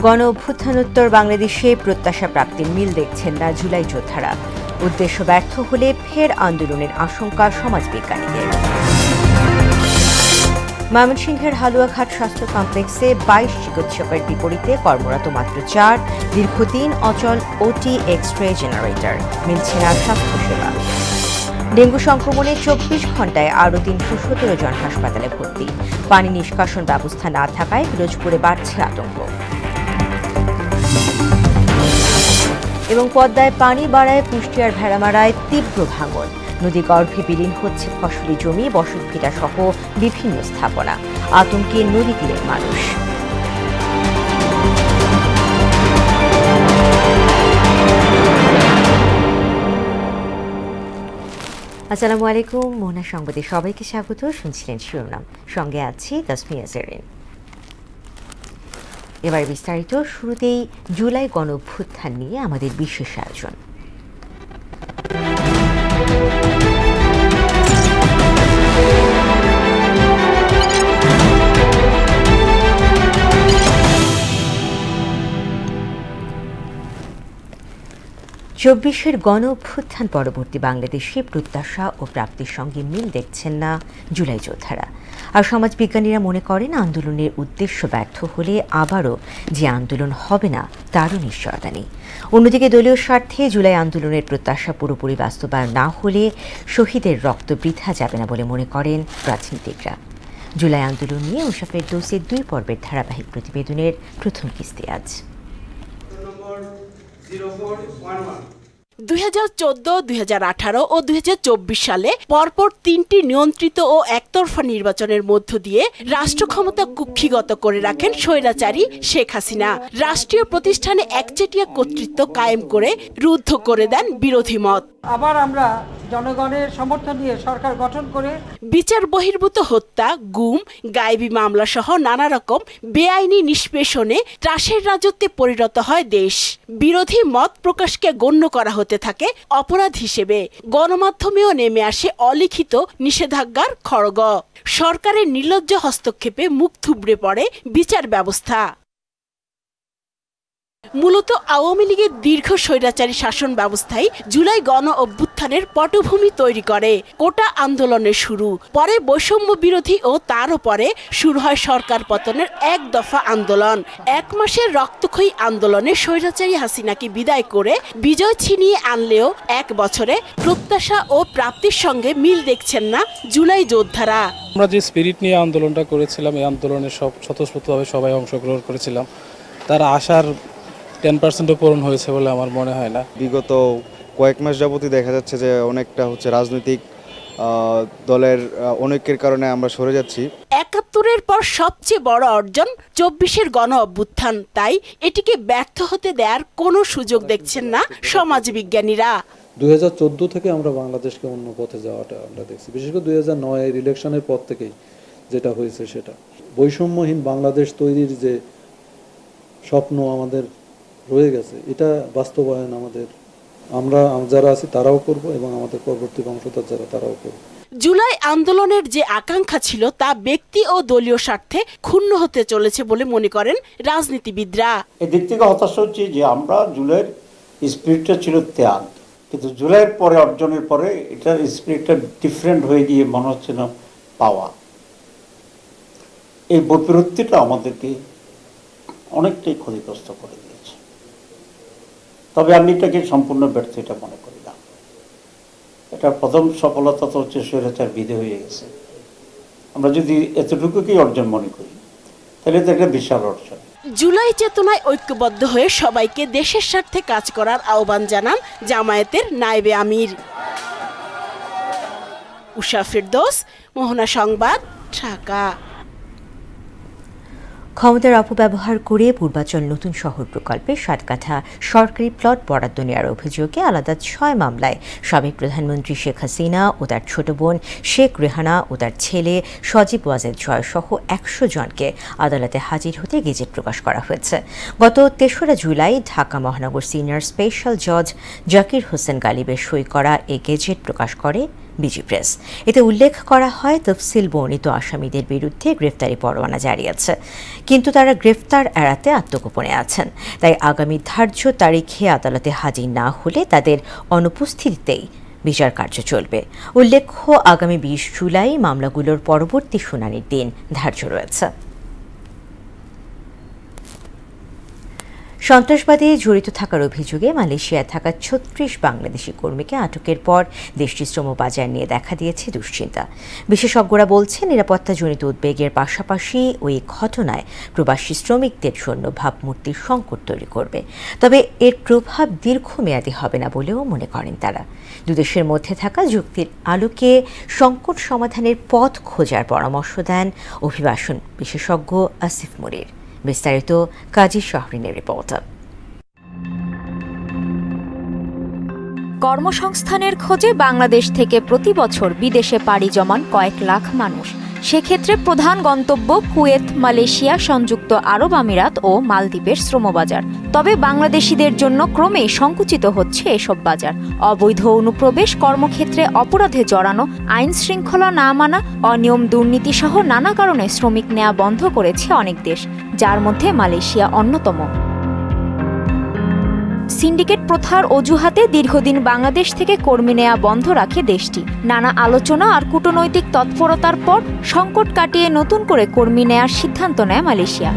গণ অভ্যুত্থানোত্তর বাংলাদেশে প্রত্যাশা প্রাপ্তির মিল দেখছেন না জুলাই যোদ্ধারা। উদ্দেশ্য ব্যর্থ হলে ফের আন্দোলনের আশঙ্কা সমাজবিজ্ঞানীদের। ময়মনসিংহের হালুয়াঘাট স্বাস্থ্য কমপ্লেক্সে ২২ চিকিৎসকের বিপরীতে কর্মরত মাত্র ৪, দীর্ঘদিন অচল ওটি এক্স-রে জেনারেটর, মিলছে না স্বাস্থ্যসেবা। ডেঙ্গু সংক্রমণে ২৪ ঘণ্টায় আরও ৩১৭ জন হাসপাতালে ভর্তি। পানি নিষ্কাশন ব্যবস্থা না থাকায় পিরোজপুরে বাড়ছে আতঙ্ক। এবং পদ্মায় পানি বাড়ায় কুষ্টিয়ার ভেড়ামারায় তীব্র ভাঙন। নদী গর্ভে বিলীন হচ্ছে ফসলি জমি, বসতভিটা সহ বিভিন্ন স্থাপনা। আতঙ্কে নদী তীরের মানুষ। আসসালামু আলাইকুম, মোহনা সংবাদে সবাইকে স্বাগত। শুনছিলেন শিরোনাম, সঙ্গে আছি তাসমিয়া জেরিন। এবার বিস্তারিত। শুরুতেই জুলাই গণ অভ্যুত্থান নিয়ে আমাদের বিশেষ আয়োজন। ২৪-এর গণ অভ্যুত্থান পরবর্তী বাংলাদেশে প্রত্যাশা ও প্রাপ্তির সঙ্গে মিল দেখছেন না জুলাই যোদ্ধারা। আর সমাজবিজ্ঞানীরা মনে করেন আন্দোলনের উদ্দেশ্য ব্যর্থ হলে আবারও যে আন্দোলন হবে না তারও নিশ্চয়তা নেই। অন্যদিকে দলীয় স্বার্থে জুলাই আন্দোলনের প্রত্যাশা পুরোপুরি বাস্তবায়ন না হলে শহীদের রক্ত বৃথা যাবে না বলে মনে করেন রাজনীতিকরা। জুলাই আন্দোলন নিয়ে উষা ফেরদৌসের ২ পর্বের ধারাবাহিক প্রতিবেদনের প্রথম কিস্তি আজ। 2014, 2018 ও 2024 সালে পরপর 3টি নিয়ন্ত্রিত ও একতরফা নির্বাচনের মধ্য দিয়ে রাষ্ট্র ক্ষমতা কুক্ষিগত করে রাখেন স্বৈরাচারী শেখ হাসিনা। রাষ্ট্রীয় প্রতিষ্ঠানে একচেটিয়া কর্তৃত্ব কায়েম করে রুদ্ধ করে দেন বিরোধী মত। আবার আমরা জনগণের সমর্থন নিয়ে সরকার গঠন করে বিচার বহির্ভূত হত্যা, গুম, গায়েবী মামলা সহ নানা রকম বেআইনি নিষ্পেষণে ত্রাসের রাজত্বে পরিণত হয় দেশ। বিরোধী মত প্রকাশকে গণ্য করা হতে থাকে অপরাধ হিসেবে। গণমাধ্যমেও নেমে আসে অলিখিত নিষেধাজ্ঞার খড়গ। সরকারের নির্লজ্জ হস্তক্ষেপে মুখ থুবড়ে পড়ে বিচার ব্যবস্থা। মূলত আওয়ামী লীগের দীর্ঘ স্বৈরাচারী শাসন ব্যবস্থায় জুলাই গণ অভ্যুত্থানের পটভূমি তৈরি করে। কোটা আন্দোলনের শুরু, পরে বৈষম্য বিরোধী ও তারও পরে শুরু হয় সরকার পতনের এক দফা আন্দোলন। ১ মাসের রক্তক্ষয়ী আন্দোলনে স্বৈরাচারী হাসিনাকে বিদায় করে বিজয় ছিনিয়ে আনলেও ১ বছরে প্রত্যাশা ও প্রাপ্তির সঙ্গে মিল দেখছেন না জুলাই যোদ্ধারা। আমরা যে স্পিরিট নিয়ে আন্দোলনটা করেছিলাম, এই আন্দোলনে স্বতঃস্ফূর্তভাবে সবাই অংশগ্রহণ করেছিলাম, তার আশার 10% পূরণ হয়েছে বলে আমার মনে হয় না। বিগত কয়েক মাস যাবতই দেখা যাচ্ছে যে অনেকটা রাজনৈতিক দলের অনৈক্যের কারণে আমরা সরে যাচ্ছি। ৭১-এর পর সবচেয়ে বড় অর্জন ২৪-এর গণ অভ্যুত্থান, তাই এটিকে ব্যর্থ হতে দেওয়ার কোনো সুযোগ দেখছেন না সমাজবিজ্ঞানীরা। ২০১৪ থেকে আমরা বাংলাদেশকে অন্য পথে যাওয়াটা আমরা দেখছি, বিশেষ করে ২০০৯ ইলেকশনের পর থেকেই যেটা হয়েছে সেটা বৈষম্যহীন বাংলাদেশ তৈরির যে স্বপ্ন আমাদের রয়ে গেছে, এটা বাস্তবায়ন আমরা যারা আছি তারাও করব এবং আমাদের পরবর্তী বংশধর যারা তারাও করব। জুলাই আন্দোলনের যে আকাঙ্ক্ষা ছিল তা ব্যক্তি ও দলীয় স্বার্থে ক্ষুণ্ণ হতে চলেছে বলে মনে করেন রাজনীতিবিদরা। এদিক থেকে হতাশা হচ্ছে যে আমরা জুলাইয়ের স্পিরিটটা ছিল ত্যাগ, কিন্তু জুলাইয়ের পরে অর্জনের পরে এটার স্পিরিটটা ডিফারেন্ট হয়ে গিয়ে মনে হচ্ছে না পাওয়া। এই বৈপরীত্যটা আমাদেরকে অনেকটাই ক্ষতিগ্রস্ত করে দিয়েছে। তবে আমি এটাকে সম্পূর্ণ ব্যর্থ এটা মনে করি না। এটা প্রথম সফলতা তো হচ্ছে স্বৈরাচার বিদায় হয়ে গেছে। আমরা যদি এতটুকুকেই অর্জন মনে করি তাহলে তো একটা বিশাল অর্জন। জুলাই চেতনায় ঐক্যবদ্ধ হয়ে সবাইকে দেশের স্বার্থে কাজ করার আহ্বান জানান জামায়াতের নায়েবে আমির। উষা ফেরদৌস, মোহনা সংবাদ, ঢাকা। ক্ষমতার অপব্যবহার করে পূর্বাচল নতুন শহর প্রকল্পে ৭ কাঠা সরকারি প্লট বরাদ্দ নেওয়ার অভিযোগে আলাদা ৬ মামলায় সাবেক প্রধানমন্ত্রী শেখ হাসিনা ও তার ছোট বোন শেখ রেহানা ও তার ছেলে সজীব ওয়াজেদ জয় সহ ১০০ জনকে আদালতে হাজির হতে গেজেট প্রকাশ করা হয়েছে। গত ৩রা জুলাই ঢাকা মহানগর সিনিয়র স্পেশাল জজ জাকির হোসেন গালিবের সই করা এই গেজেট প্রকাশ করে বিজি প্রেস। এতে উল্লেখ করা হয় তফসিল বর্ণিত আসামিদের বিরুদ্ধে গ্রেফতারি পরোয়ানা জারি আছে, কিন্তু তারা গ্রেফতার এড়াতে আত্মগোপনে আছেন। তাই আগামী ধার্য তারিখে আদালতে হাজির না হলে তাদের অনুপস্থিতিতেই বিচার কার্য চলবে। উল্লেখ্য, আগামী 20 জুলাই মামলাগুলোর পরবর্তী শুনানির দিন ধার্য রয়েছে। সন্ত্রাসবাদে জড়িত থাকার অভিযোগে মালয়েশিয়ায় থাকা 36 বাংলাদেশি কর্মীকে আটকের পর দেশটির শ্রম বাজার নিয়ে দেখা দিয়েছে দুশ্চিন্তা। বিশেষজ্ঞরা বলছেন, নিরাপত্তাজনিত উদ্বেগের পাশাপাশি ওই ঘটনায় প্রবাসী শ্রমিকদের জন্য ভাবমূর্তির সংকট তৈরি করবে। তবে এর প্রভাব দীর্ঘমেয়াদী হবে না বলেও মনে করেন তারা। দুদেশের মধ্যে থাকা যুক্তির আলোকে সংকট সমাধানের পথ খোঁজার পরামর্শ দেন অভিবাসন বিশেষজ্ঞ আসিফ মনির। বিস্তারিত কাজী শাহরিনের রিপোর্ট। কর্মসংস্থানের খোঁজে বাংলাদেশ থেকে প্রতি বছর বিদেশে পাড়ি জমান কয়েক লাখ মানুষ। সেক্ষেত্রে প্রধান গন্তব্য কুয়েত, মালয়েশিয়া, সংযুক্ত আরব আমিরাত ও মালদ্বীপের শ্রমবাজার। তবে বাংলাদেশিদের জন্য ক্রমেই সংকুচিত হচ্ছে এসব বাজার। অবৈধ অনুপ্রবেশ, কর্মক্ষেত্রে অপরাধে জড়ানো, আইন শৃঙ্খলা না মানা, অনিয়ম, দুর্নীতি সহ নানা কারণে শ্রমিক নেওয়া বন্ধ করেছে অনেক দেশ, যার মধ্যে মালয়েশিয়া অন্যতম। সিন্ডিকেট প্রথার অজুহাতে দীর্ঘদিন বাংলাদেশ থেকে কর্মী নেওয়া বন্ধ রাখে দেশটি। নানা আলোচনা আর কূটনৈতিক তৎপরতার পর সংকট কাটিয়ে নতুন করে কর্মী নেয়ার সিদ্ধান্ত নেয় মালয়েশিয়া।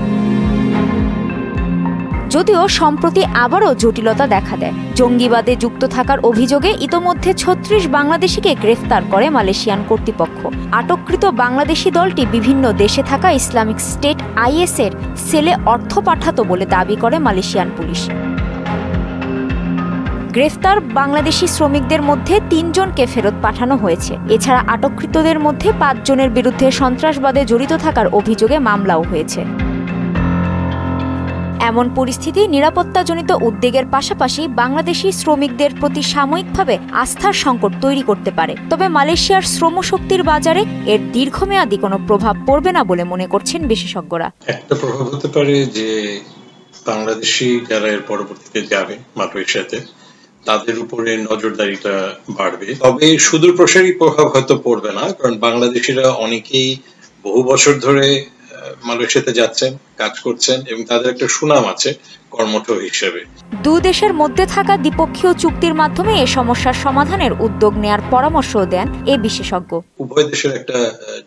যদিও সম্প্রতি আবারও জটিলতা দেখা দেয়। জঙ্গিবাদে যুক্ত থাকার অভিযোগে ইতোমধ্যে 36 বাংলাদেশিকে গ্রেফতার করে মালয়েশিয়ান কর্তৃপক্ষ। আটককৃত বাংলাদেশি দলটি বিভিন্ন দেশে থাকা ইসলামিক স্টেট IS এর সেলে অর্থ পাঠাতো বলে দাবি করে মালয়েশিয়ান পুলিশ। গ্রেফতার বাংলাদেশি শ্রমিকদের মধ্যে 3 জনকে ফেরত পাঠানো হয়েছে। এছাড়া আটককৃতদের মধ্যে 5 জনের বিরুদ্ধে সন্ত্রাসবাদে জড়িত থাকার অভিযোগে মামলাও হয়েছে। এমন পরিস্থিতি নিরাপত্তাজনিত উদ্বেগের পাশাপাশি বাংলাদেশি শ্রমিকদের প্রতি সাময়িকভাবে আস্থার সংকট তৈরি করতে পারে। তবে মালয়েশিয়ার শ্রমশক্তির বাজারে এর দীর্ঘমেয়াদী কোনো প্রভাব পড়বে না বলে মনে করছেন বিশেষজ্ঞরা। একটা প্রভাব হতে পারে যে বাংলাদেশি যারা এর পরবর্তীতে যাবে মালয়েশিয়াতে, তাদের উপরে নজরদারিটা বাড়বে। তবে সুদূর প্রসারী প্রভাব হয়তো পড়বে না, কারণ বাংলাদেশিরা অনেকেই বহু বছর ধরে মালয়েশিয়াতে যাচ্ছেন, কাজ করছেন এবং তাদের একটা সুনাম আছে কর্মঠ হিসেবে। দুই দেশের মধ্যে থাকা দ্বিপক্ষীয় চুক্তির মাধ্যমে এই সমস্যার সমাধানের উদ্যোগ নেয়ার পরামর্শ দেন এই বিশেষজ্ঞ। উভয় দেশের একটা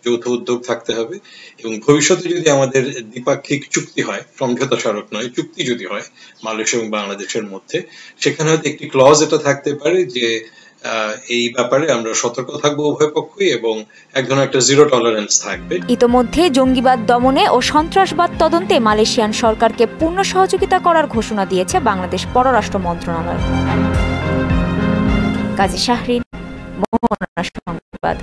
যৌথ উদ্যোগ থাকতে হবে এবং ভবিষ্যতে যদি আমাদের দ্বিপাক্ষিক চুক্তি হয়, সমঝোতা স্মারক নয়, চুক্তি যদি হয় মালয়েশিয়া এবং বাংলাদেশের মধ্যে, সেখানে হয়তো একটি ক্লজ এটা থাকতে পারে যে এই ব্যাপারে আমরা সতর্ক থাকবো উভয় পক্ষই এবং এক ধরনের একটা জিরো টলারেন্স থাকবে। ইতোমধ্যে জঙ্গিবাদ দমনে ও সন্ত্রাসবাদ তদন্তে মালয়েশিয়ান সরকারকে পূর্ণ সহযোগিতা করার ঘোষণা দিয়েছে বাংলাদেশ পররাষ্ট্র মন্ত্রণালয়। কাজী শাহরিন, মোহনা সংবাদ।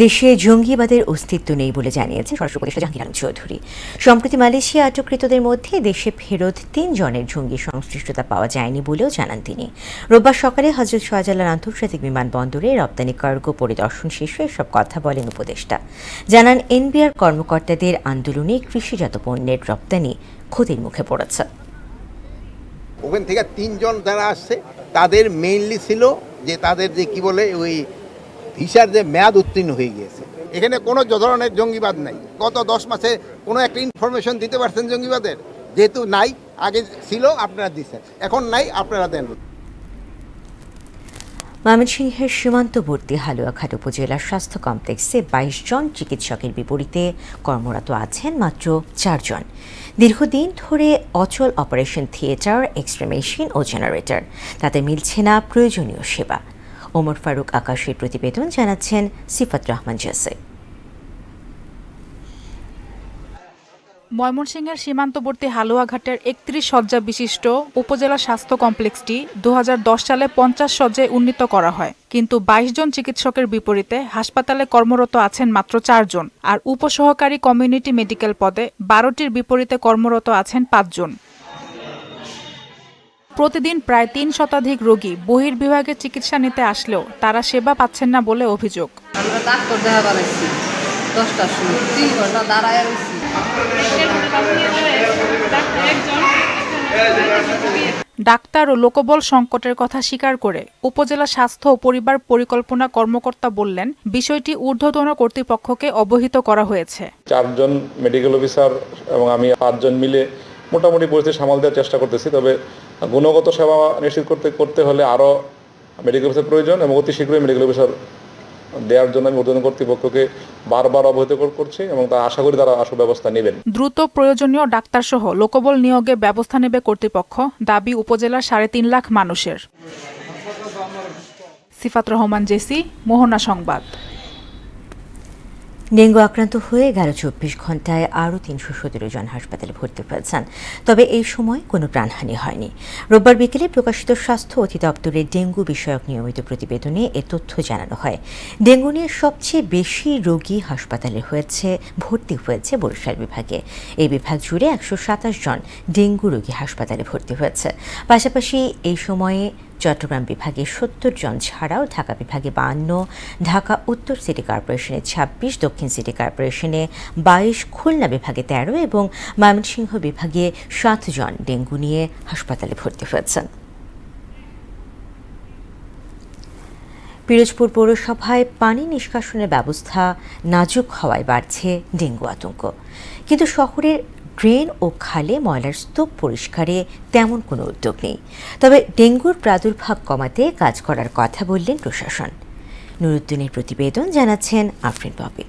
দেশে জঙ্গিবাদের অস্তিত্ব নেই বলে জানিয়েছে স্বরাষ্ট্র উপদেষ্টা জাহাঙ্গীর আলম চৌধুরী। সম্প্রতি মালয়েশিয়া আটককৃতদের মধ্যে দেশে ফেরত 3 জনের জঙ্গি সংশ্লিষ্টতা পাওয়া যায়নি বলেও জানান তিনি। রোববার সকালে হযরত শাহজালাল আন্তর্জাতিক বিমানবন্দরে রপ্তানি কার্গো পরিদর্শন শেষে এসব কথা বলেন উপদেষ্টা। জানান, NBR কর্মকর্তাদের আন্দোলনে কৃষিজাত পণ্যের রপ্তানি ক্ষতির মুখে পড়েছে। ওখান থেকে 3 জন যারা আসছে তাদের মেইনলি ছিল যে তাদের যে কি বলে ওই ভিসার যে মেয়াদ উত্তীর্ণ হয়ে গিয়েছে। এখানে কোনো ধরনের জঙ্গিবাদ নাই। গত 10 মাসে কোনো একটা ইনফরমেশন দিতে পারছেন জঙ্গিবাদের? যেহেতু নাই, আগে ছিল আপনারা দিচ্ছেন, এখন নাই আপনারা দেন। ময়মনসিংহের সীমান্তবর্তী হালুয়াঘাট উপজেলার স্বাস্থ্য কমপ্লেক্সে 22 জন চিকিৎসকের বিপরীতে কর্মরত আছেন মাত্র 4 জন। দীর্ঘদিন ধরে অচল অপারেশন থিয়েটার, এক্সরে মেশিন ও জেনারেটর, তাতে মিলছে না প্রয়োজনীয় সেবা। ওমর ফারুক আকাশের প্রতিবেদন, জানাচ্ছেন সিফাত রহমান জেসে। ময়মনসিংহের সীমান্তবর্তী হালুয়াঘাটের 31 শয্যা বিশিষ্ট উপজেলা স্বাস্থ্য কমপ্লেক্সটি 2010 সালে 50 শয্যায় উন্নীত করা হয়। কিন্তু 22 জন চিকিৎসকের বিপরীতে হাসপাতালে কর্মরত আছেন মাত্র 4 জন, আর উপসহকারী কমিউনিটি মেডিকেল পদে 12টির বিপরীতে কর্মরত আছেন 5 জন। প্রতিদিন প্রায় 3 শতাধিক রোগী বহির্বিভাগে চিকিৎসা নিতে আসলেও তারা সেবা পাচ্ছেন না বলে অভিযোগ। আমরা ডাক্তার দেখা বানাইছি 10টার সময় 3 ঘন্টা দাঁড়ায় রয়েছি। ডাক্তার ও লোকবল সংকটের কথা স্বীকার করে উপজেলা স্বাস্থ্য ও পরিবার পরিকল্পনা কর্মকর্তা বললেন, বিষয়টি ঊর্ধ্বতন কর্তৃপক্ষকে অবহিত করা হয়েছে। 4 জন মেডিকেল অফিসার এবং আমি 5 জন মিলে মোটামুটি পরিস্থিতি সামাল দেওয়ার চেষ্টা করতেছি। তবে গুণগত সেবা নিশ্চিত করতে হলে আরও মেডিকেল অফিসার প্রয়োজন এবং অতি শীঘ্রই মেডিকেল অফিসার দেওয়ার জন্য আমি ঊর্ধ্বতন কর্তৃপক্ষকে বারবার অবহিত করছি এবং তা আশা করি তারা আশু ব্যবস্থা নেবেন। দ্রুত প্রয়োজনীয় ডাক্তারসহ লোকবল নিয়োগে ব্যবস্থা নেবে কর্তৃপক্ষ, দাবি উপজেলার 3.5 লাখ মানুষের। সিফাত রহমান, জেসি, মোহনা সংবাদ। ডেঙ্গু আক্রান্ত হয়ে গেল 24 ঘন্টায় আরও 317 জন হাসপাতালে ভর্তি হয়েছেন। তবে এই সময় কোনো প্রাণহানি হয়নি। রোববার বিকেলে প্রকাশিত স্বাস্থ্য অধিদপ্তরের ডেঙ্গু বিষয়ক নিয়মিত প্রতিবেদনে এ তথ্য জানানো হয়। ডেঙ্গু নিয়ে সবচেয়ে বেশি রোগী হাসপাতালে ভর্তি হয়েছে বরিশাল বিভাগে। এই বিভাগ জুড়ে 127 জন ডেঙ্গু রোগী হাসপাতালে ভর্তি হয়েছে। পাশাপাশি এই সময়ে চট্টগ্রাম বিভাগে 70 জন ছাড়াও ঢাকা বিভাগে 52, ঢাকা উত্তর সিটি কর্পোরেশনে 26, দক্ষিণ সিটি কর্পোরেশনে 22, খুলনা বিভাগে 13 এবং ময়মনসিংহ বিভাগে 7 জন ডেঙ্গু নিয়ে হাসপাতালে ভর্তি হয়েছেন। পিরোজপুর পৌরসভায় পানি নিষ্কাশনের ব্যবস্থা নাজুক হওয়ায় বাড়ছে ডেঙ্গু আতঙ্ক। কিন্তু শহরের ড্রেন ও খালে ময়লার স্তূপ পরিষ্কারে তেমন কোনো উদ্যোগ নেই। তবে ডেঙ্গুর প্রাদুর্ভাব কমাতে কাজ করার কথা বললেন প্রশাসন। নুরুদ্দিনের প্রতিবেদন, জানাচ্ছেন আফরিন পপি।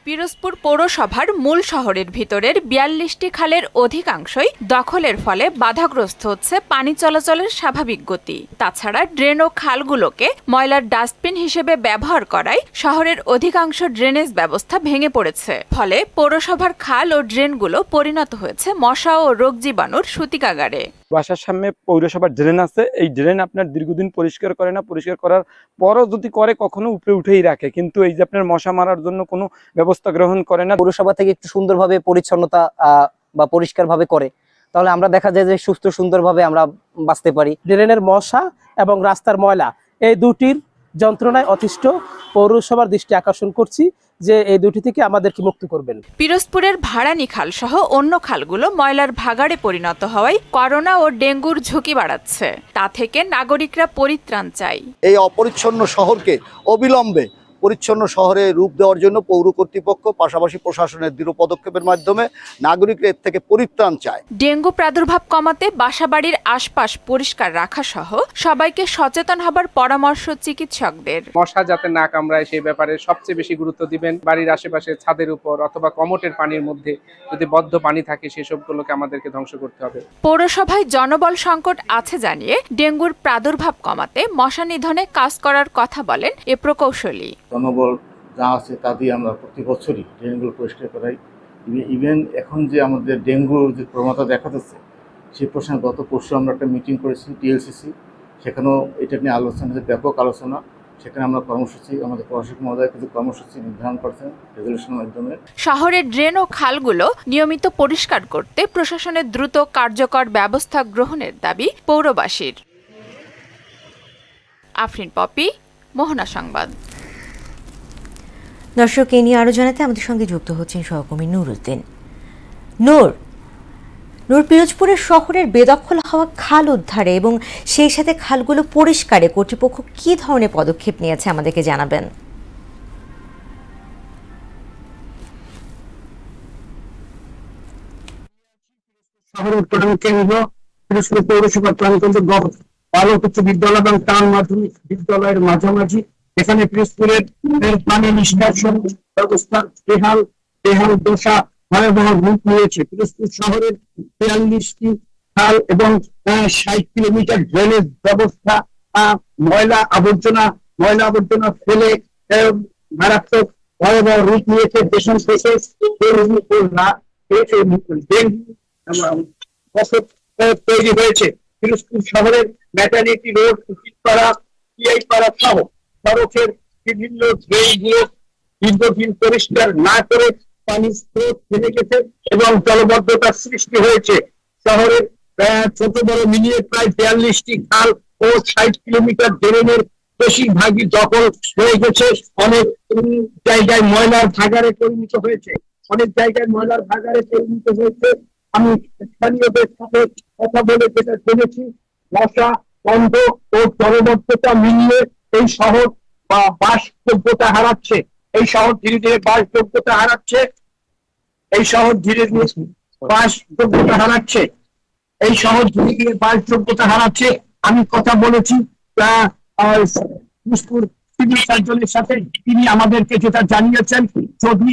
পিরোজপুর পৌরসভার মূল শহরের ভিতরের 42টি খালের অধিকাংশই দখলের ফলে বাধাগ্রস্ত হচ্ছে পানি চলাচলের স্বাভাবিক গতি। তাছাড়া ড্রেন ও খালগুলোকে ময়লার ডাস্টবিন হিসেবে ব্যবহার করায় শহরের অধিকাংশ ড্রেনেজ ব্যবস্থা ভেঙে পড়েছে। ফলে পৌরসভার খাল ও ড্রেনগুলো পরিণত হয়েছে মশা ও রোগ জীবাণুর সূতিকাগারে। বাসার সামনে পৌরসভার ড্রেন আছে, এই ড্রেন আপনার দীর্ঘদিন পরিষ্কার করে না, পরিষ্কার করার পরও যদি করে কখনো উপরে উঠেই রাখে, কিন্তু এই যে আপনার মশা মারার জন্য কোনো ব্যবস্থা গ্রহণ করে না। পৌরসভা থেকে একটু সুন্দরভাবে পরিচ্ছন্নতা বা পরিষ্কার ভাবে করে, তাহলে আমরা দেখা যায় যে সুস্থ সুন্দরভাবে আমরা বাঁচতে পারি। ড্রেনের মশা এবং রাস্তার ময়লা এই দুটির যন্ত্রণায় অতিষ্ঠ পৌরসভার দৃষ্টি আকর্ষণ করছি যে এই দুটি থেকে আমাদেরকে মুক্ত করবেন। পিরোজপুরের ভাড়ানি খাল সহ অন্য খালগুলো ময়লার ভাগাড়ে পরিণত হওয়ায় করোনা ও ডেঙ্গুর ঝুঁকি বাড়াচ্ছে। তা থেকে নাগরিকরা পরিত্রাণ চাই। এই অপরিচ্ছন্ন শহরকে অবিলম্বে পরিচ্ছন্ন শহরে রূপ দেওয়ার জন্য পৌর কর্তৃপক্ষ পাশাপাশি প্রশাসনের দৃঢ় পদক্ষেপের মাধ্যমে নাগরিকরা এর থেকে পরিত্রাণ চায়। ডেঙ্গু প্রাদুর্ভাব কমাতে বাসাবাড়ির আশপাশ পরিষ্কার রাখা সহ সবাইকে সচেতন হবার পরামর্শ চিকিৎসকদের। মশা যাতে না কামড়ায় সেই ব্যাপারে সবচেয়ে বেশি গুরুত্ব দিবেন। বাড়ির আশেপাশে ছাদের উপর অথবা কমোটের পানির মধ্যে যদি বদ্ধ পানি থাকে সেসবগুলোকে আমাদেরকে ধ্বংস করতে হবে। পৌরসভায় জনবল সংকট আছে জানিয়ে ডেঙ্গুর প্রাদুর্ভাব কমাতে মশা নিধনে কাজ করার কথা বলেন এ প্রকৌশলী। জনবল যা আছে তা দিয়ে আমরা প্রতি বছরই ড্রেনগুলো পরিষ্কার করাই। ইভেন এখন যে আমাদের ডেঙ্গুর যে প্রবণতা দেখা যাচ্ছে সেই প্রসঙ্গে গত পরশু আমরা একটা মিটিং করেছি টিএলসিসি, সেখানেও এটা নিয়ে আলোচনা, ব্যাপক আলোচনা। সেখানে আমরা কর্মসূচি, আমাদের প্রশাসক মহোদয় কিছু কর্মসূচি নির্ধারণ করছেন রেজলিউশনের মাধ্যমে। শহরের ড্রেন ও খালগুলো নিয়মিত পরিষ্কার করতে প্রশাসনের দ্রুত কার্যকর ব্যবস্থা গ্রহণের দাবি পৌরবাসীর। আফরিন পপি, মোহনা সংবাদ। দর্শক, এ নিয়ে আরও জানাতে আমাদের সঙ্গে যুক্ত হচ্ছেন সহকর্মী নুরুদ্দিন। নূর, পিরোজপুরের শহরের বেদখল হওয়া খাল উদ্ধারে এবং সেই সাথে খালগুলো পরিষ্কারে কর্তৃপক্ষ কি ধরনের পদক্ষেপ নিয়েছে আমাদেরকে জানাবেন। শহরের উৎপাদন কেন্দ্র পিরোজপুর পৌরসভার প্রাণকেন্দ্র বালক উচ্চ বিদ্যালয় এবং টাউন মাধ্যমিক বিদ্যালয়ের মাঝামাঝি এখানে পিরোজপুরের পানি নিষ্কাশন ব্যবস্থা বেহাল দশা ভয়াবহ রূপ নিয়েছে। পিরোজপুর শহরের 43টি খাল এবং 60 কিলোমিটার ড্রেনেজ ব্যবস্থা ময়লা আবর্জনা ফেলে মারাত্মক ভয়াবহ রূপ নিয়েছে। দেশন থেকে তৈরি হয়েছে। পিরোজপুর শহরের ম্যাটার্নিটি রোড, উচিতপাড়া, টিআইপাড়া সহ সড়কের বিভিন্ন ড্রেনগুলো দীর্ঘদিন পরিষ্কার না করে পানির স্রোত থেমে গেছে এবং জলবদ্ধতার সৃষ্টি হয়েছে। শহরের ছোট বড় মিলিয়ে প্রায় 42টি খাল ও 60 কিলোমিটার ড্রেনের বেশিরভাগই দখল হয়ে গেছে। অনেক জায়গায় ময়লার ভাগাড়ে পরিণত হয়েছে। আমি স্থানীয়দের সাথে কথা বলে যেটা জেনেছি, মশা, গন্ধ ও জলবদ্ধতা মিলিয়ে এই শহর বাসযোগ্যতা হারাচ্ছে। এই শহর ধীরে ধীরে বাসযোগ্যতা হারাচ্ছে। এই শহর ধীরে ধীরে বাসযোগ্যতা হারাচ্ছে। এই শহর ধীরে ধীরে বাসযোগ্যতা হারাচ্ছে। আমি কথা বলেছি সিভিল সার্জনের সাথে, তিনি আমাদেরকে যেটা জানিয়েছেন, যদি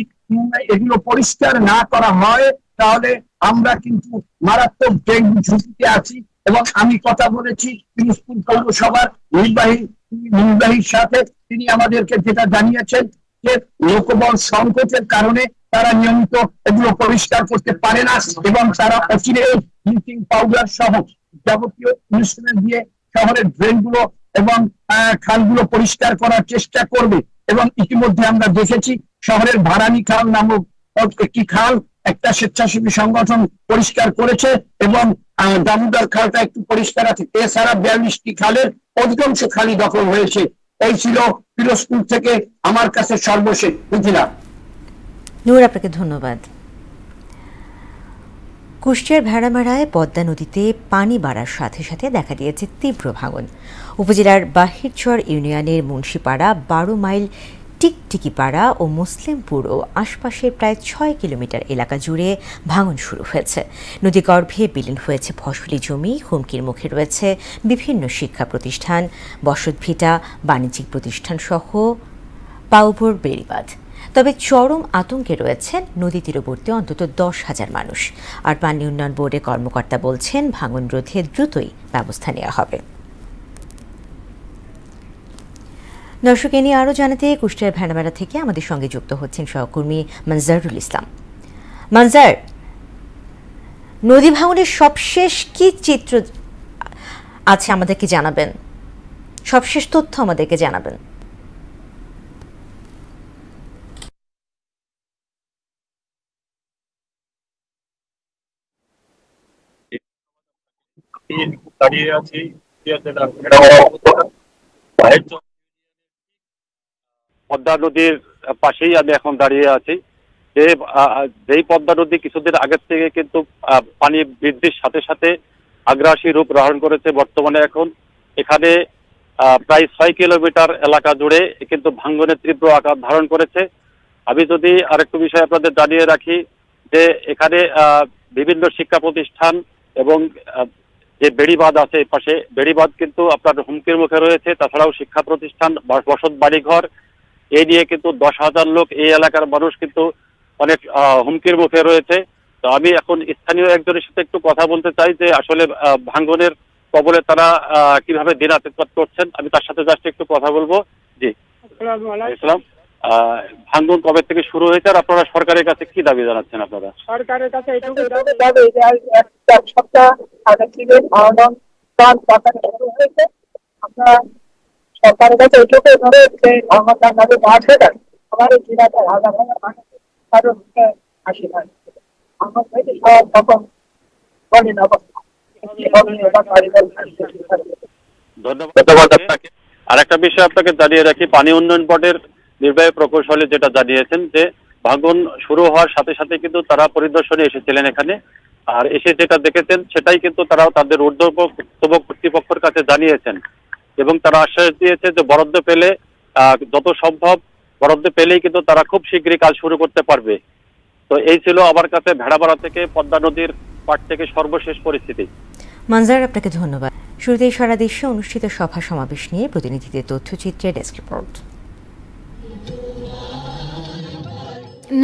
এগুলো পরিষ্কার না করা হয় তাহলে আমরা কিন্তু মারাত্মক ডেঙ্গু ঝুঁকিতে আছি। এবং আমি কথা বলেছি পিরোজপুর পৌরসভার নির্বাহীর সাথে, তিনি আমাদেরকে যেটা জানিয়েছেন যে লোকবল সংকটের কারণে তারা নিয়মিত এগুলো পরিষ্কার করতে পারে না এবং তারা অচিরে ব্লিচিং পাউডার সহ যাবতীয় ইনস্ট্রুমেন্ট দিয়ে শহরের ড্রেনগুলো এবং খালগুলো পরিষ্কার করার চেষ্টা করবে। এবং ইতিমধ্যে আমরা দেখেছি শহরের ভারানি খাল নামক একটি খাল একটা স্বেচ্ছাসেবী সংগঠন পরিষ্কার করেছে এবং দামোদর খালটা একটু পরিষ্কার আছে। এছাড়া 42টি খালের অধিকাংশ খালি দখল হয়েছে। এই ছিল পিরোজপুর থেকে আমার কাছে সর্বশেষ বুঝিলাম। নূর, আপনাকে ধন্যবাদ। কুষ্টিয়ার ভেড়ামারায় পদ্মা নদীতে পানি বাড়ার সাথে সাথে দেখা দিয়েছে তীব্র ভাঙন। উপজেলার বাহিরচর ইউনিয়নের মুন্সিপাড়া, 12 মাইল টিকটিকিপাড়া ও মুসলিমপুর ও আশপাশের প্রায় 6 কিলোমিটার এলাকা জুড়ে ভাঙন শুরু হয়েছে। নদীগর্ভে বিলীন হয়েছে ফসলি জমি, হুমকির মুখে রয়েছে বিভিন্ন শিক্ষা প্রতিষ্ঠান, বসতভিটা, বাণিজ্যিক প্রতিষ্ঠান সহ পাউবোর বেড়িবাঁধ। তবে চরম আতঙ্কে রয়েছেন নদী তীরবর্তী অন্তত 10,000 মানুষ। আর পানি উন্নয়ন বোর্ডের কর্মকর্তা বলছেন ভাঙন রোধে দ্রুতই ব্যবস্থা নেওয়া হবে। দর্শক, এ নিয়ে আরও জানাতে কুষ্টিয়ার ভেড়ামারা থেকে আমাদের সঙ্গে যুক্ত হচ্ছেন সহকর্মী মনজারুল ইসলাম। মনজার, নদী ভাঙনের সবশেষ কি চিত্র আছে আমাদেরকে জানাবেন, সবশেষ তথ্য আমাদেরকে জানাবেন। দাঁড়িয়ে আছি পদ্মা নদীর পাশেই আমি এখন দাঁড়িয়ে আছি। যেই পদ্মা নদী কিছুদিন আগের থেকে কিন্তু পানি বৃদ্ধির সাথে সাথে আগ্রাসী রূপ ধারণ করেছে। বর্তমানে এখন এখানে প্রায় 6 কিলোমিটার এলাকা জুড়ে কিন্তু ভাঙ্গনের তীব্র আকার ধারণ করেছে। আমি যদি আরেকটু বিষয় আপনাদের জানিয়ে রাখি যে এখানে বিভিন্ন শিক্ষা প্রতিষ্ঠান এবং যে বেড়িবাঁধ আছে এই পাশে, বেড়িবাঁধ কিন্তু আপনার হুমকির মুখে রয়েছে। তাছাড়াও শিক্ষা প্রতিষ্ঠান, বসত বাড়িঘর, এই নিয়ে কিন্তু 10,000 লোক, এই এলাকার মানুষ কিন্তু অনেক হুমকির মুখে রয়েছে। তো আমি এখন স্থানীয় একজনের সাথে একটু কথা বলতে চাই যে আসলে ভাঙ্গনের কবলে তারা কিভাবে দিন আতিপাত করছেন। আমি তার সাথে জাস্ট একটু কথা বলবো। জি, আসসালাম। ভাঙ্গন কবে থেকে শুরু হয়েছে আর আপনারা সরকারের কাছে কি দাবি জানাচ্ছেন? আপনারা সরকারের কাছে এইটুকু দাবি যে এক সপ্তাহ আগে থেকে ভাঙন শুরু হয়েছে। আমরা সরকারের কাছে এইটুকু ভাবে যে ভাঙনটা যাতে বাদ হয়ে যায়, আমাদের জেলাতে হাজার হাজার মানুষ কারো আসে না। ভাঙন হয়েছে সব রকম বলেন অবস্থা। ধন্যবাদ আপনাকে। আরেকটা বিষয় আপনাকে জানিয়ে রাখি, পানি উন্নয়ন বোর্ডের নির্বাহী প্রকৌশলী যেটা জানিয়েছেন যে ভাঙন শুরু হওয়ার সাথে সাথে কিন্তু তারা পরিদর্শনে এসেছিলেন এখানে, আর এসে যেটা দেখেছেন সেটাই কিন্তু তারাও তাদের ঊর্ধ্বতন কর্তৃপক্ষের কাছে জানিয়েছেন এবং তারা আশ্বাস দিয়েছে যে বরাদ্দ পেলে যত সম্ভব বরাদ্দ পেলেই কিন্তু তারা খুব শীঘ্রই কাজ শুরু করতে পারবে। তো এই ছিল আমার কাছে ভেড়ামারা থেকে পদ্মা নদীর পাড় থেকে সর্বশেষ পরিস্থিতি। মনজার, আপনাকে ধন্যবাদ। শুরুতেই সারা দেশে অনুষ্ঠিত সভা সমাবেশ নিয়ে প্রতিনিধিদের তথ্যচিত্রে ডেস্ক রিপোর্ট।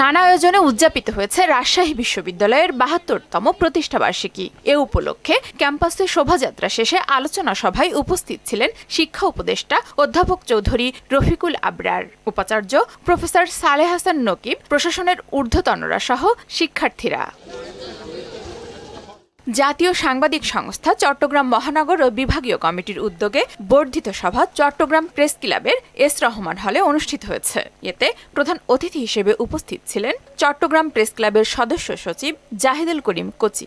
নানা আয়োজনে উদযাপিত হয়েছে রাজশাহী বিশ্ববিদ্যালয়ের ৭২তম প্রতিষ্ঠাবার্ষিকী। এ উপলক্ষে ক্যাম্পাসে শোভাযাত্রা শেষে আলোচনা সভায় উপস্থিত ছিলেন শিক্ষা উপদেষ্টা অধ্যাপক চৌধুরী রফিকুল আবরার, উপাচার্য প্রফেসর সালেহ হাসান নকিব, প্রশাসনের ঊর্ধ্বতনরা সহ শিক্ষার্থীরা। জাতীয় সাংবাদিক সংস্থা চট্টগ্রাম মহানগর ও বিভাগীয় কমিটির উদ্যোগে বর্ধিত সভা চট্টগ্রাম প্রেস ক্লাবের এস রহমান হলে অনুষ্ঠিত হয়েছে। এতে প্রধান অতিথি হিসেবে উপস্থিত ছিলেন চট্টগ্রাম প্রেস ক্লাবের সদস্য সচিব জাহিদুল করিম কোচি।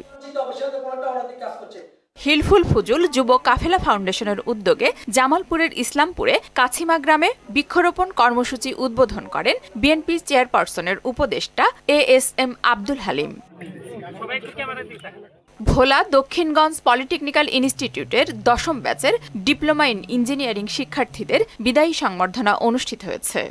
হিলফুল ফুজুল যুব কাফেলা ফাউন্ডেশনের উদ্যোগে জামালপুরের ইসলামপুরে কাছিমা গ্রামে বৃক্ষরোপণ কর্মসূচি উদ্বোধন করেন বিএনপি চেয়ারপারসনের উপদেষ্টা ASM আব্দুল হালিম। ভোলা দক্ষিণগঞ্জ পলিটেকনিক্যাল ইনস্টিটিউটের 10ম ব্যাচের ডিপ্লোমা ইন ইঞ্জিনিয়ারিং শিক্ষার্থীদের বিদায়ী সংবর্ধনা অনুষ্ঠিত হয়েছে।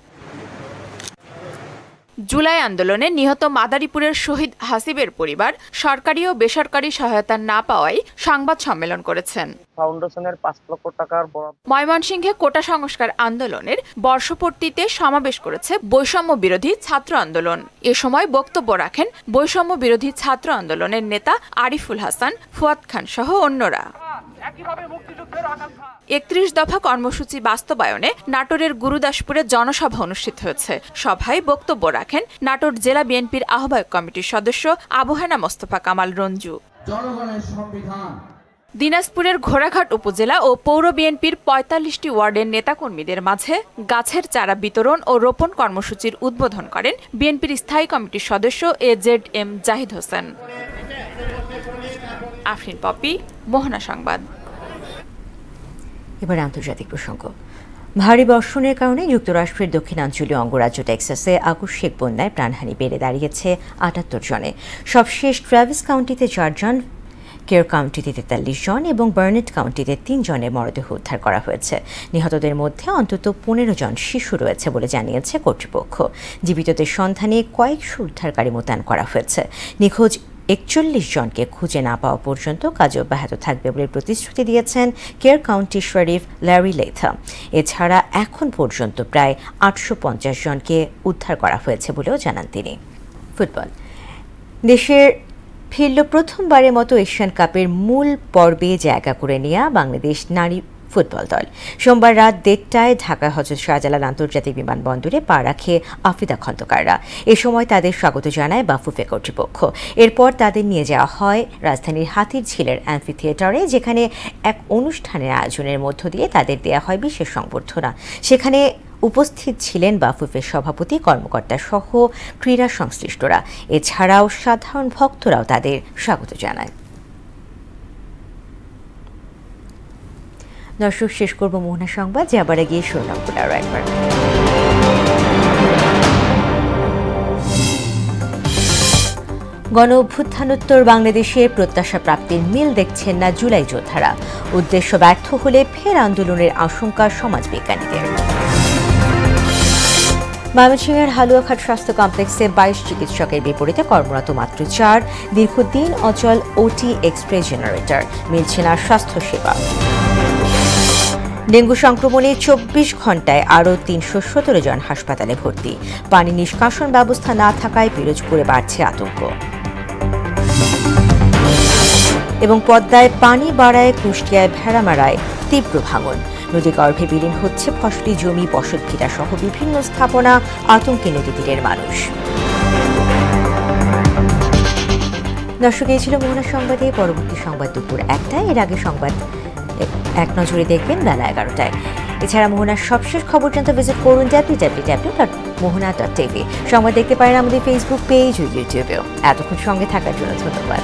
জুলাই আন্দোলনে নিহত মাদারীপুরের শহীদ হাসিবের পরিবার সরকারি ও বেসরকারি সহায়তা না পাওয়ায় সংবাদ সম্মেলন করেছেন। ফাউন্ডেশনের 5 লক্ষ টাকার ময়মনসিংহে কোটা সংস্কার আন্দোলনের বর্ষপূর্তিতে সমাবেশ করেছে বৈষম্য বিরোধী ছাত্র আন্দোলন। এ সময় বক্তব্য রাখেন বৈষম্য বিরোধী ছাত্র আন্দোলনের নেতা আরিফুল হাসান, ফুয়াদ খান সহ অন্যরা। 31 দফা কর্মসূচি বাস্তবায়নে নাটোরের গুরুদাসপুরে জনসভা অনুষ্ঠিত হয়েছে। সভায় বক্তব্য রাখেন নাটোর জেলা বিএনপির আহ্বায়ক কমিটির সদস্য আবু হেনা মোস্তফা কামাল রঞ্জু। দিনাজপুরের ঘোড়াঘাট উপজেলা ও পৌর বিএনপির 45টি ওয়ার্ডের নেতাকর্মীদের মাঝে গাছের চারা বিতরণ ও রোপণ কর্মসূচির উদ্বোধন করেন বিএনপির স্থায়ী কমিটির সদস্য AZM জাহিদ হোসেন। আফরিন পপি, মোহনা সংবাদ। এবার আন্তর্জাতিক প্রসঙ্গ। ভারী বর্ষণের কারণে যুক্তরাষ্ট্রের দক্ষিণাঞ্চলীয় অঙ্গরাজ্য টেক্সাসে আকস্মিক বন্যায় প্রাণহানি বেড়ে দাঁড়িয়েছে 78 জনে। সবশেষ ট্র্যাভিস কাউন্টিতে 4 জন, কেয়ার কাউন্টিতে 43 জন এবং বার্নেট কাউন্টিতে 3 জনের মরদেহ উদ্ধার করা হয়েছে। নিহতদের মধ্যে অন্তত 15 জন শিশু রয়েছে বলে জানিয়েছে কর্তৃপক্ষ। জীবিতদের সন্ধানে কয়েকশো উদ্ধারকারী মোতায়েন করা হয়েছে। নিখোঁজ 41 জনকে খুঁজে না পাওয়া পর্যন্ত কাজ অব্যাহত থাকবে বলে প্রতিশ্রুতি দিয়েছেন কেয়ার কাউন্টি শরিফ ল্যারি লেথা। এছাড়া এখন পর্যন্ত প্রায় 850 জনকে উদ্ধার করা হয়েছে বলেও জানান তিনি। ফুটবল। দেশের ফিরল প্রথমবারের মতো এশিয়ান কাপের মূল পর্বে জায়গা করে নেওয়া বাংলাদেশ নারী ফুটবল দল সোমবার রাত 1:30টায় ঢাকা হযরত শাহজালাল আন্তর্জাতিক বিমানবন্দরে পা রাখে আফিদা খন্দকাররা। এ সময় তাদের স্বাগত জানায় বাফুফে কর্তৃপক্ষ। এরপর তাদের নিয়ে যাওয়া হয় রাজধানীর হাতিরঝিলের অ্যাম্ফি থিয়েটারে, যেখানে এক অনুষ্ঠানের আয়োজনের মধ্য দিয়ে তাদের দেয়া হয় বিশেষ সংবর্ধনা। সেখানে উপস্থিত ছিলেন বাফুফের সভাপতি, কর্মকর্তা সহ ক্রীড়া সংশ্লিষ্টরা। এছাড়াও সাধারণ ভক্তরাও তাদের স্বাগত জানায়। দর্শক, শেষ করব মোহনা সংবাদ, যাবার আগে শিরোনামগুলো আরও একবার। গণ অভ্যুত্থানোত্তর বাংলাদেশে প্রত্যাশা প্রাপ্তির মিল দেখছেন না জুলাই যোদ্ধারা। উদ্দেশ্য ব্যর্থ হলে ফের আন্দোলনের আশঙ্কা সমাজবিজ্ঞানীদের। ময়মনসিংহের হালুয়াঘাট স্বাস্থ্য কমপ্লেক্সে 22 চিকিৎসকের বিপরীতে কর্মরত মাত্র 4। দীর্ঘদিন অচল ওটি এক্সপ্রেস জেনারেটর, মিলছে না স্বাস্থ্যসেবা। ডেঙ্গু সংক্রমণে 24 ঘণ্টায় আরও 317 জন হাসপাতালে ভর্তি। পানি নিষ্কাশন ব্যবস্থা না থাকায় পিরোজপুরে বাড়ছে আতঙ্ক। এবং পদ্মায় পানি বাড়ায় কুষ্টিয়ায় ভেড়ামারায় তীব্র ভাঙন। নদীগর্ভে বিলীন হচ্ছে ফসলি জমি, বসতভিটা সহ বিভিন্ন স্থাপনা। আতঙ্কে নদী তীরের মানুষ। দর্শক, এই ছিল মোহনা সংবাদে। পরবর্তী সংবাদ দুপুর 1টায়। এর আগে সংবাদ এক নজরে দেখবেন বেলা 11টায়। এছাড়া মোহনার সবশেষ খবর জানতে ভিজিট করুন www.mohana.tv। সংবাদ দেখতে পারেন আমাদের ফেসবুক পেজ ও ইউটিউবেও। এতক্ষণ সঙ্গে থাকার জন্য ধন্যবাদ।